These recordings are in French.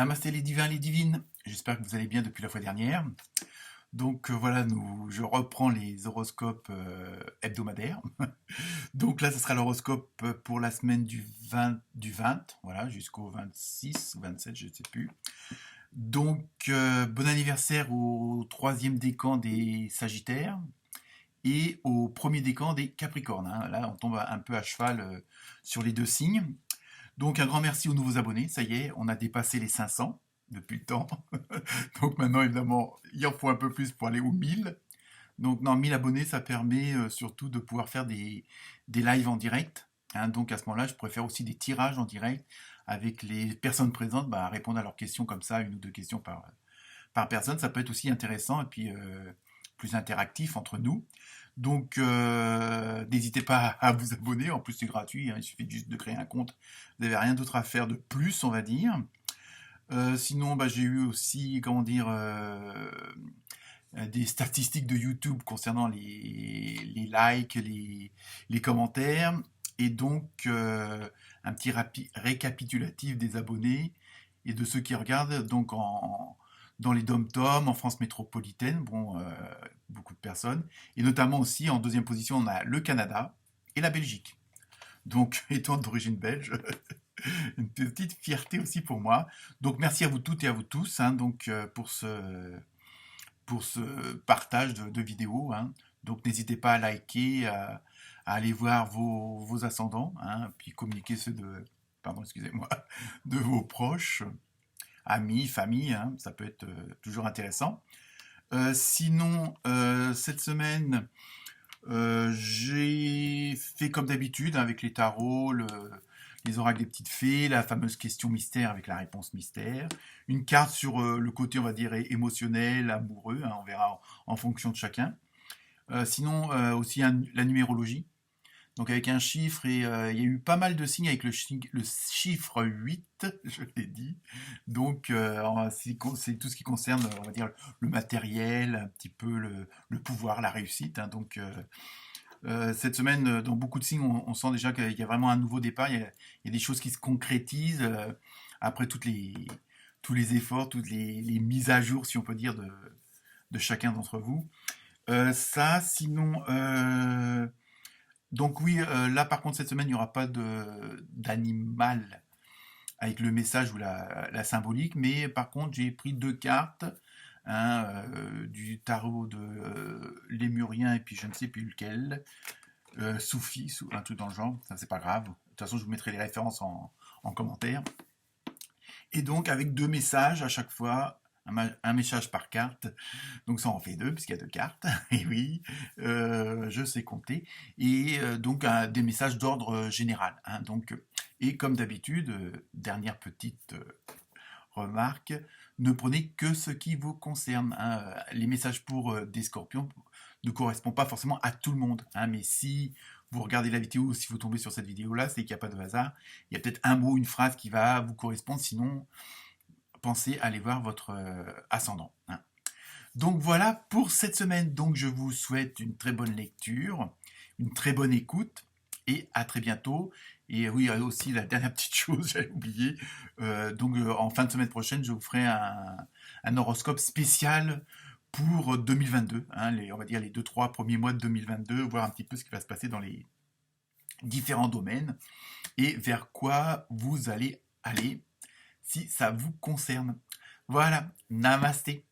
Namasté les divins, les divines. J'espère que vous allez bien depuis la fois dernière. Donc voilà, je reprends les horoscopes hebdomadaires. Donc là, ce sera l'horoscope pour la semaine du 20 voilà, jusqu'au 26 ou 27, je ne sais plus. Donc bon anniversaire au troisième décan des Sagittaires et au premier décan des Capricornes, hein. Là, on tombe un peu à cheval sur les deux signes. Donc un grand merci aux nouveaux abonnés, ça y est, on a dépassé les 500 depuis le temps. Donc maintenant, évidemment, il en faut un peu plus pour aller aux 1000. Donc non, 1000 abonnés, ça permet surtout de pouvoir faire des lives en direct, hein. Donc à ce moment-là, je pourrais faire aussi des tirages en direct avec les personnes présentes, bah, répondre à leurs questions comme ça, une ou deux questions par personne. Ça peut être aussi intéressant et puis plus interactif entre nous. Donc n'hésitez pas à vous abonner, en plus c'est gratuit, hein, il suffit juste de créer un compte, vous n'avez rien d'autre à faire de plus, on va dire. Sinon, bah, j'ai eu aussi, comment dire, des statistiques de YouTube concernant les likes, les commentaires, et donc un petit récapitulatif des abonnés et de ceux qui regardent donc dans les dom-toms, en France métropolitaine, bon, beaucoup de personnes, et notamment aussi en deuxième position, on a le Canada et la Belgique. Donc, étant d'origine belge, une petite fierté aussi pour moi. Donc, merci à vous toutes et à vous tous, hein, donc, pour ce partage de vidéos, hein. Donc, n'hésitez pas à liker, à aller voir vos ascendants, hein, puis communiquer ceux pardon, excusez-moi, de vos proches, amis, famille, hein, ça peut être toujours intéressant. Sinon, cette semaine, j'ai fait comme d'habitude hein, avec les tarots, les oracles des petites fées, la fameuse question mystère avec la réponse mystère, une carte sur le côté, on va dire, émotionnel, amoureux, hein, on verra en fonction de chacun. Sinon, aussi la numérologie, donc avec un chiffre, et il y a eu pas mal de signes avec le chiffre 8, je l'ai dit. Donc c'est tout ce qui concerne, on va dire, le matériel, un petit peu le pouvoir, la réussite, hein. Donc cette semaine, dans beaucoup de signes, on sent déjà qu'il y a vraiment un nouveau départ, il y a des choses qui se concrétisent après tous les efforts, toutes les mises à jour, si on peut dire, de chacun d'entre vous. Ça, sinon, donc oui, là par contre cette semaine il n'y aura pas d'animal avec le message ou la symbolique, mais par contre j'ai pris deux cartes, hein, du tarot de Lémurien et puis je ne sais plus lequel, Soufi, un truc dans le genre, ça c'est pas grave. De toute façon je vous mettrai les références en commentaire. Et donc avec deux messages à chaque fois, un message par carte, donc ça en fait deux puisqu'il y a deux cartes, et oui, je sais compter, et donc des messages d'ordre général, hein, donc, et comme d'habitude, dernière petite remarque, ne prenez que ce qui vous concerne, hein. Les messages pour des scorpions ne correspondent pas forcément à tout le monde, hein, mais si vous regardez la vidéo, si vous tombez sur cette vidéo-là, c'est qu'il n'y a pas de hasard, il y a peut-être un mot, une phrase qui va vous correspondre, sinon pensez à aller voir votre ascendant, hein. Donc voilà pour cette semaine. Donc je vous souhaite une très bonne lecture, une très bonne écoute et à très bientôt. Et oui, aussi la dernière petite chose, j'avais oublié. Donc en fin de semaine prochaine, je vous ferai un horoscope spécial pour 2022, hein, on va dire les 2-3 premiers mois de 2022, voir un petit peu ce qui va se passer dans les différents domaines et vers quoi vous allez aller si ça vous concerne. Voilà, namasté.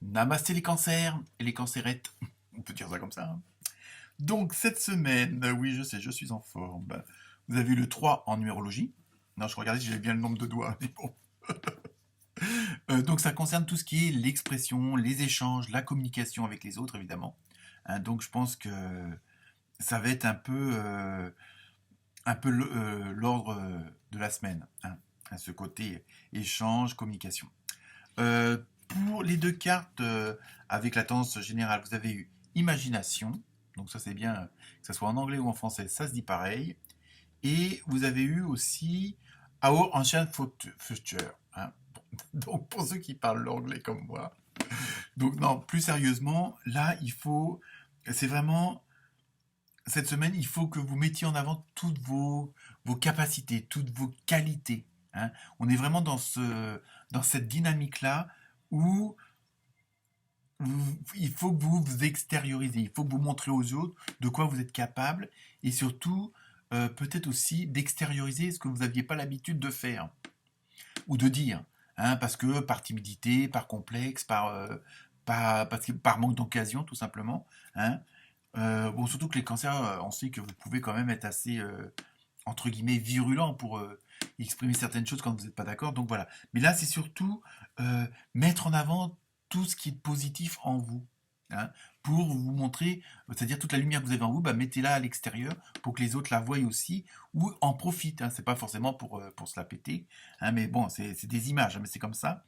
Namasté les cancers et les cancérettes. On peut dire ça comme ça, hein. Donc cette semaine, oui je sais, je suis en forme. Vous avez eu le 3 en numérologie. Non, je regardais si j'avais bien le nombre de doigts, mais bon. Donc ça concerne tout ce qui est l'expression, les échanges, la communication avec les autres, évidemment, hein. Donc je pense que ça va être un peu l'ordre de la semaine, hein, à ce côté échange, communication. Pour les deux cartes, avec la tendance générale, vous avez eu imagination, donc ça c'est bien, que ce soit en anglais ou en français, ça se dit pareil. Et vous avez eu aussi Our Ancient Future, hein. Donc pour ceux qui parlent l'anglais comme moi. Donc non, plus sérieusement, là c'est vraiment cette semaine, il faut que vous mettiez en avant toutes vos capacités, toutes vos qualités, hein. On est vraiment dans cette dynamique-là où il faut que vous vous extériorisez, il faut que vous montrez aux autres de quoi vous êtes capable et surtout, peut-être aussi d'extérioriser ce que vous n'aviez pas l'habitude de faire ou de dire, hein, parce que par timidité, par complexe, par manque d'occasion, tout simplement, hein. Bon, surtout que les cancers, on sait que vous pouvez quand même être assez, entre guillemets, virulent pour exprimer certaines choses quand vous n'êtes pas d'accord. Donc voilà. Mais là, c'est surtout mettre en avant tout ce qui est positif en vous, hein, pour vous montrer, c'est-à-dire toute la lumière que vous avez en vous, bah, mettez-la à l'extérieur pour que les autres la voient aussi ou en profitent, hein. C'est pas forcément pour se la péter, hein, mais bon, c'est des images, hein, mais c'est comme ça.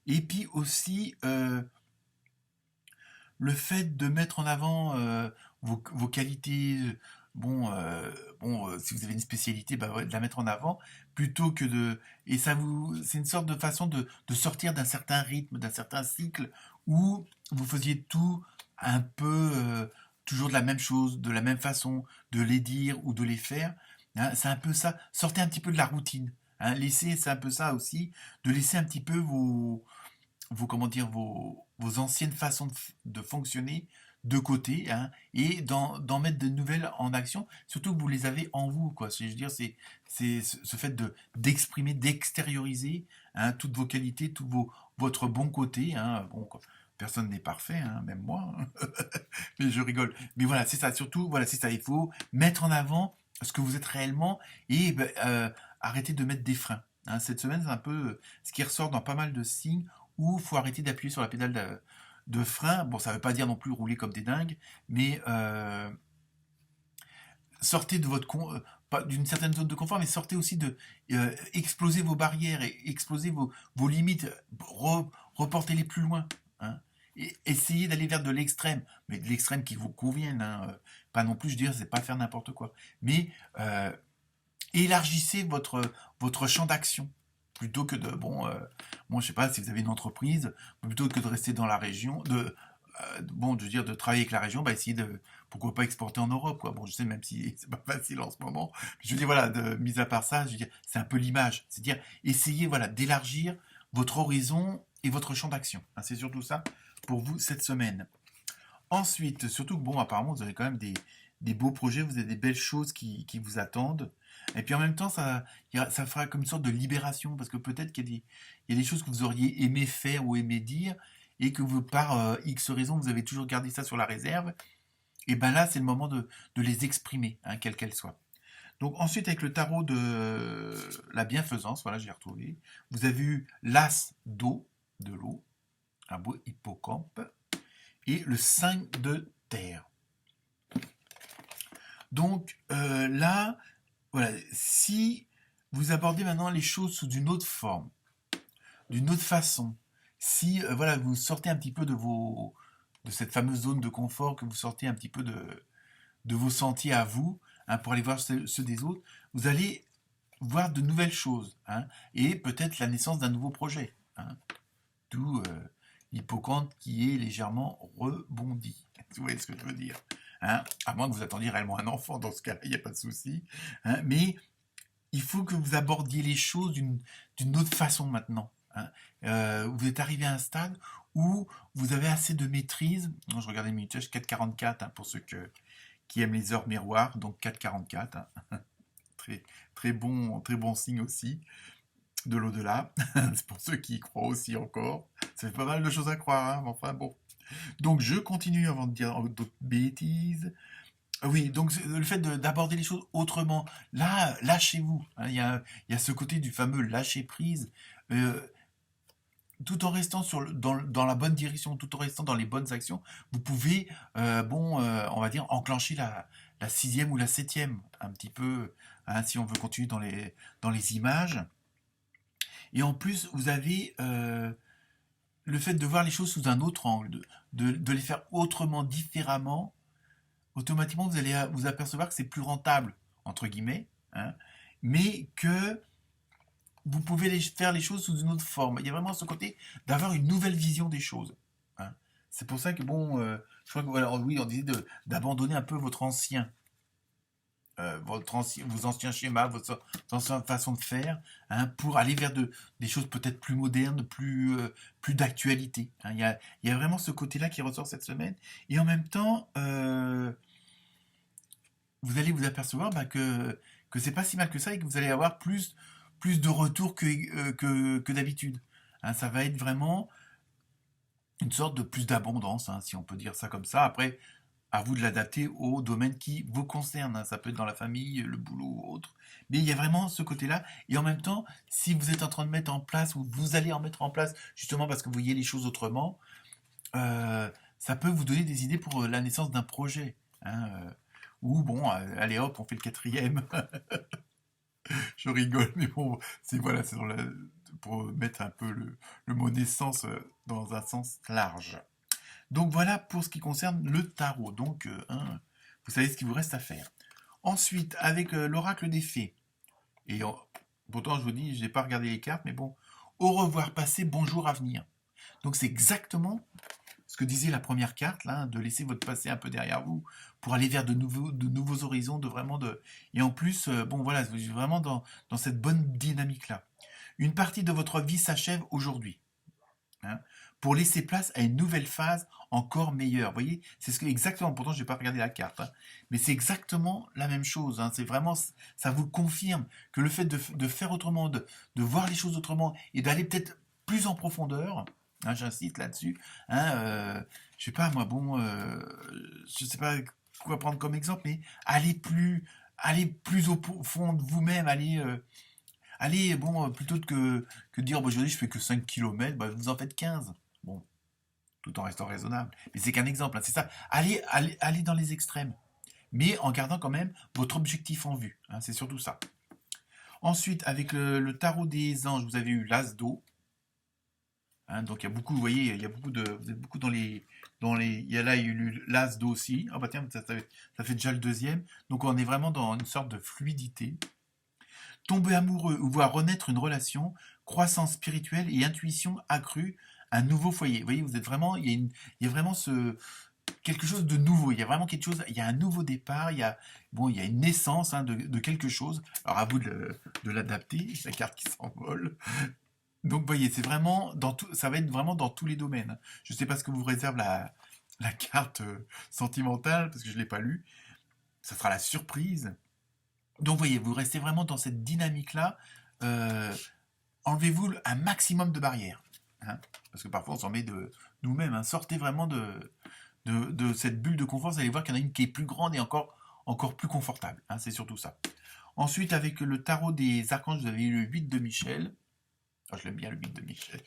Et puis aussi, le fait de mettre en avant vos qualités, si vous avez une spécialité, bah ouais, de la mettre en avant, plutôt que de... Et c'est une sorte de façon de sortir d'un certain rythme, d'un certain cycle, où vous faisiez tout un peu toujours de la même chose, de la même façon, de les dire ou de les faire, hein. C'est un peu ça, sortez un petit peu de la routine, hein. C'est un peu ça aussi, de laisser un petit peu comment dire, vos anciennes façons de fonctionner de côté, hein, et d'en mettre de nouvelles en action, surtout que vous les avez en vous, quoi. Je veux dire, c'est ce fait d'exprimer, d'extérioriser, hein, toutes vos qualités, votre bon côté, hein. Bon, quoi. Personne n'est parfait, hein, même moi, hein. Mais je rigole. Mais voilà, c'est ça, surtout, voilà, c'est ça, il faut mettre en avant ce que vous êtes réellement et ben, arrêter de mettre des freins, hein. Cette semaine, c'est un peu ce qui ressort dans pas mal de signes où il faut arrêter d'appuyer sur la pédale de frein. Bon, ça ne veut pas dire non plus rouler comme des dingues, mais sortez de pas d'une certaine zone de confort, mais sortez aussi exploser vos barrières et exploser vos limites, reportez-les plus loin, hein. Et essayez d'aller vers de l'extrême, mais de l'extrême qui vous convienne, hein. Pas non plus, je veux dire, c'est pas faire n'importe quoi, mais élargissez votre champ d'action plutôt que je sais pas si vous avez une entreprise, plutôt que de rester dans la région, je veux dire, de travailler avec la région, bah, essayez pourquoi pas exporter en Europe, quoi. Bon, je sais même si c'est pas facile en ce moment. Je veux dire, voilà, mis à part ça, je veux dire, c'est un peu l'image. C'est-à-dire, essayez, voilà, d'élargir votre horizon et votre champ d'action, hein. C'est surtout ça pour vous cette semaine. Ensuite, surtout que, bon, apparemment, vous avez quand même des beaux projets, vous avez des belles choses qui vous attendent. Et puis en même temps, ça fera comme une sorte de libération, parce que peut-être qu'il y a des choses que vous auriez aimé faire ou aimé dire, et que vous, par X raison, vous avez toujours gardé ça sur la réserve. Et ben là, c'est le moment de les exprimer, hein, quelles qu'elles soient. Donc ensuite, avec le tarot de la bienfaisance, voilà, j'ai retrouvé, vous avez eu l'as d'eau, de l'eau, un beau hippocampe, et le 5 de terre. Donc là, voilà, si vous abordez maintenant les choses sous une autre forme, d'une autre façon, si voilà, vous sortez un petit peu de cette fameuse zone de confort, que vous sortez un petit peu de vos sentiers à vous, hein, pour aller voir ceux des autres, vous allez voir de nouvelles choses, hein, et peut-être la naissance d'un nouveau projet, hein. D'où l'hippocampe qui est légèrement rebondi. Vous voyez ce que je veux dire, hein, à moins que vous attendiez réellement un enfant, dans ce cas-là, il n'y a pas de souci, hein, mais il faut que vous abordiez les choses d'une autre façon maintenant, hein. Vous êtes arrivé à un stade où vous avez assez de maîtrise. Je regardais mes minutages 4,44, hein, pour ceux qui aiment les heures miroirs, donc 4,44, hein. Très, très bon signe aussi de l'au-delà. C'est pour ceux qui y croient aussi encore. Ça fait pas mal de choses à croire, hein, mais enfin bon. Donc je continue avant de dire d'autres bêtises. Oui, donc le fait d'aborder les choses autrement. Là, lâchez-vous, hein. Il y a ce côté du fameux lâcher prise. euh, Tout en restant dans la bonne direction, tout en restant dans les bonnes actions, vous pouvez, on va dire, enclencher la sixième ou la septième, un petit peu, hein, si on veut continuer dans les images. Et en plus, vous avez le fait de voir les choses sous un autre angle, de les faire autrement, différemment. Automatiquement, vous allez vous apercevoir que c'est plus rentable, entre guillemets, hein, mais que vous pouvez faire les choses sous une autre forme. Il y a vraiment ce côté d'avoir une nouvelle vision des choses, hein. C'est pour ça que, bon, je crois que, voilà, oui, on disait d'abandonner un peu votre ancien, vos anciens schémas, vos anciennes façons de faire, hein, pour aller vers des choses peut-être plus modernes, plus d'actualité, hein. Il y a vraiment ce côté-là qui ressort cette semaine. Et en même temps, vous allez vous apercevoir bah, que c'est pas si mal que ça et que vous allez avoir plus de retours que d'habitude. Hein, ça va être vraiment une sorte de plus d'abondance, hein, si on peut dire ça comme ça. Après, à vous de l'adapter au domaine qui vous concerne, hein. Ça peut être dans la famille, le boulot ou autre. Mais il y a vraiment ce côté-là. Et en même temps, si vous êtes en train de mettre en place, ou vous allez en mettre en place, justement parce que vous voyez les choses autrement, ça peut vous donner des idées pour la naissance d'un projet, hein. Ou bon, allez hop, on fait le quatrième. Je rigole, mais bon, c'est voilà, pour mettre un peu le mot naissance dans un sens large. Donc voilà pour ce qui concerne le tarot. Donc, hein, vous savez ce qu'il vous reste à faire. Ensuite, avec l'oracle des fées. Et pourtant, je vous dis, je n'ai pas regardé les cartes, mais bon. Au revoir passé, bonjour à venir. Donc c'est exactement ce que disait la première carte, là, de laisser votre passé un peu derrière vous pour aller vers de nouveaux horizons, Et en plus, bon voilà, vous êtes vraiment dans cette bonne dynamique-là. Une partie de votre vie s'achève aujourd'hui, hein, pour laisser place à une nouvelle phase encore meilleure. Vous voyez, c'est exactement, pourtant je n'ai pas regardé la carte, hein, mais c'est exactement la même chose, hein. C'est vraiment, ça vous confirme que le fait de faire autrement, de voir les choses autrement et d'aller peut-être plus en profondeur, hein, j'insiste là-dessus, hein, je sais pas moi, bon, je sais pas quoi prendre comme exemple, mais aller plus au fond de vous-même, allez, bon, plutôt que de dire, bah, aujourd'hui je fais que 5 kilomètres, bah, vous en faites 15. Bon, tout en restant raisonnable. Mais c'est qu'un exemple, hein, c'est ça. Allez dans les extrêmes. Mais en gardant quand même votre objectif en vue, hein, c'est surtout ça. Ensuite, avec le tarot des anges, vous avez eu l'as d'eau, hein, donc il y a beaucoup, vous voyez, il y a beaucoup vous êtes beaucoup il y a eu l'as d'eau aussi. Ah bah tiens, ça fait déjà le deuxième. Donc on est vraiment dans une sorte de fluidité. Tomber amoureux ou voir renaître une relation, croissance spirituelle et intuition accrue, un nouveau foyer. Vous voyez, vous êtes vraiment, il y a vraiment quelque chose de nouveau. Il y a vraiment quelque chose, il y a un nouveau départ, il y a une naissance, hein, de quelque chose. Alors à vous de l'adapter, la carte qui s'envole. Donc, vous voyez, c'est vraiment ça va être vraiment dans tous les domaines. Je ne sais pas ce que vous réserve la carte sentimentale, parce que je ne l'ai pas lue. Ça sera la surprise. Donc, vous voyez, vous restez vraiment dans cette dynamique-là. Euh, Enlevez-vous un maximum de barrières, hein, parce que parfois, on s'en met de nous-mêmes, hein. Sortez vraiment de cette bulle de confort. Vous allez voir qu'il y en a une qui est plus grande et encore plus confortable, hein, c'est surtout ça. Ensuite, avec le tarot des archanges, vous avez eu le 8 de Michel. Oh, je l'aime bien, le 8 de Michel.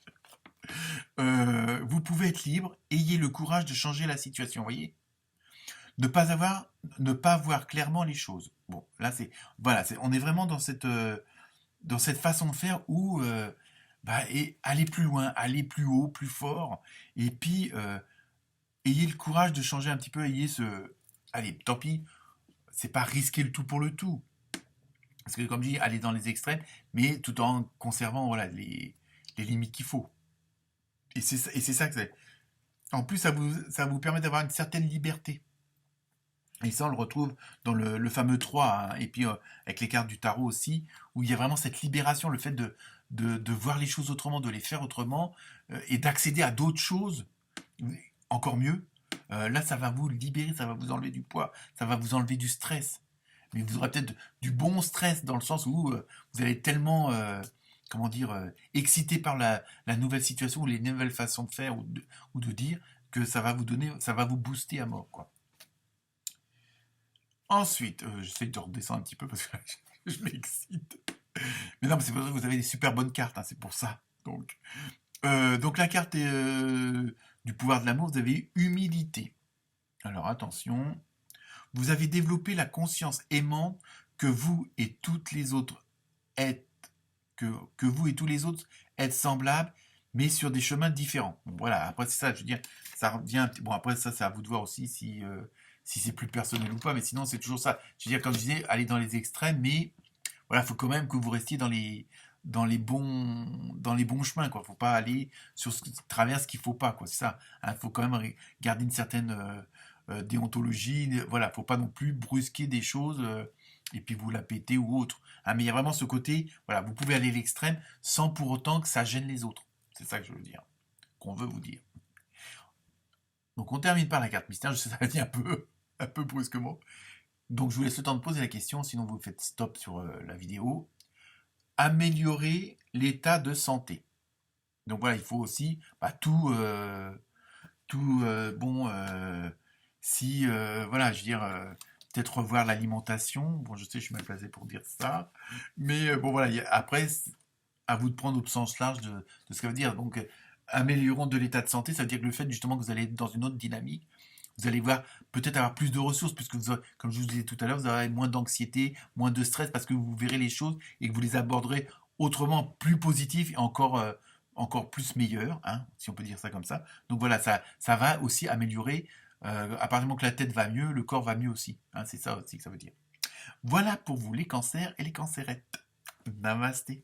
Vous pouvez être libre, ayez le courage de changer la situation, vous voyez. Ne pas voir clairement les choses. Bon, là voilà, on est vraiment dans cette façon de faire où et aller plus loin, aller plus haut, plus fort, et puis ayez le courage de changer un petit peu, allez, tant pis, c'est pas risquer le tout pour le tout, parce que comme je dis, aller dans les extrêmes, mais tout en conservant voilà les limites qu'il faut. Et c'est ça que c'est. En plus, ça vous permet d'avoir une certaine liberté. Et ça, on le retrouve dans le fameux 3, hein, et puis avec les cartes du tarot aussi, où il y a vraiment cette libération, le fait de voir les choses autrement, de les faire autrement, et d'accéder à d'autres choses, encore mieux. Là, ça va vous libérer, ça va vous enlever du poids, ça va vous enlever du stress. Mais vous aurez peut-être du bon stress, dans le sens où vous allez être tellement, comment dire, excité par la nouvelle situation, ou les nouvelles façons de faire, ou de dire, que ça va vous booster à mort, quoi. Ensuite, j'essaie de redescendre un petit peu parce que je m'excite. Mais non, mais c'est parce que vous avez des super bonnes cartes, hein, c'est pour ça. Donc la carte du pouvoir de l'amour, vous avez humilité. Alors attention, vous avez développé la conscience aimante que vous et toutes les autres êtes, que vous et tous les autres êtes semblables, mais sur des chemins différents. Bon, voilà, après c'est ça, je veux dire, ça revient un petit. Bon, après ça, c'est à vous de voir aussi si c'est plus personnel ou pas, mais sinon c'est toujours ça. Je veux dire, comme je disais, aller dans les extrêmes, mais voilà, il faut quand même que vous restiez dans les bons chemins, quoi. Faut pas aller sur travers ce qu'il faut pas, quoi. C'est ça. Il faut quand même garder une certaine déontologie. Voilà, faut pas non plus brusquer des choses et puis vous la pétez ou autre. Hein, mais il y a vraiment ce côté, voilà, vous pouvez aller à l'extrême sans pour autant que ça gêne les autres. C'est ça que je veux dire, qu'on veut vous dire. Donc on termine par la carte mystère, je sais ça va dire un peu brusquement. Donc je vous laisse le temps de poser la question, sinon vous faites stop sur la vidéo. Améliorer l'état de santé. Donc voilà, il faut aussi bon, si voilà, je veux dire, peut-être revoir l'alimentation. Bon, je sais, je suis mal placé pour dire ça, mais bon voilà, après, à vous de prendre au sens large de ce que ça veut dire. Donc, améliorons de l'état de santé, ça veut dire que le fait justement que vous allez être dans une autre dynamique, vous allez voir peut-être avoir plus de ressources, puisque comme je vous disais tout à l'heure, vous aurez moins d'anxiété, moins de stress, parce que vous verrez les choses et que vous les aborderez autrement, plus positif et encore plus meilleur, hein, si on peut dire ça comme ça. Donc voilà, ça va aussi améliorer, à partir du moment que la tête va mieux, le corps va mieux aussi. Hein, c'est ça aussi que ça veut dire. Voilà pour vous les cancers et les cancérettes. Namasté.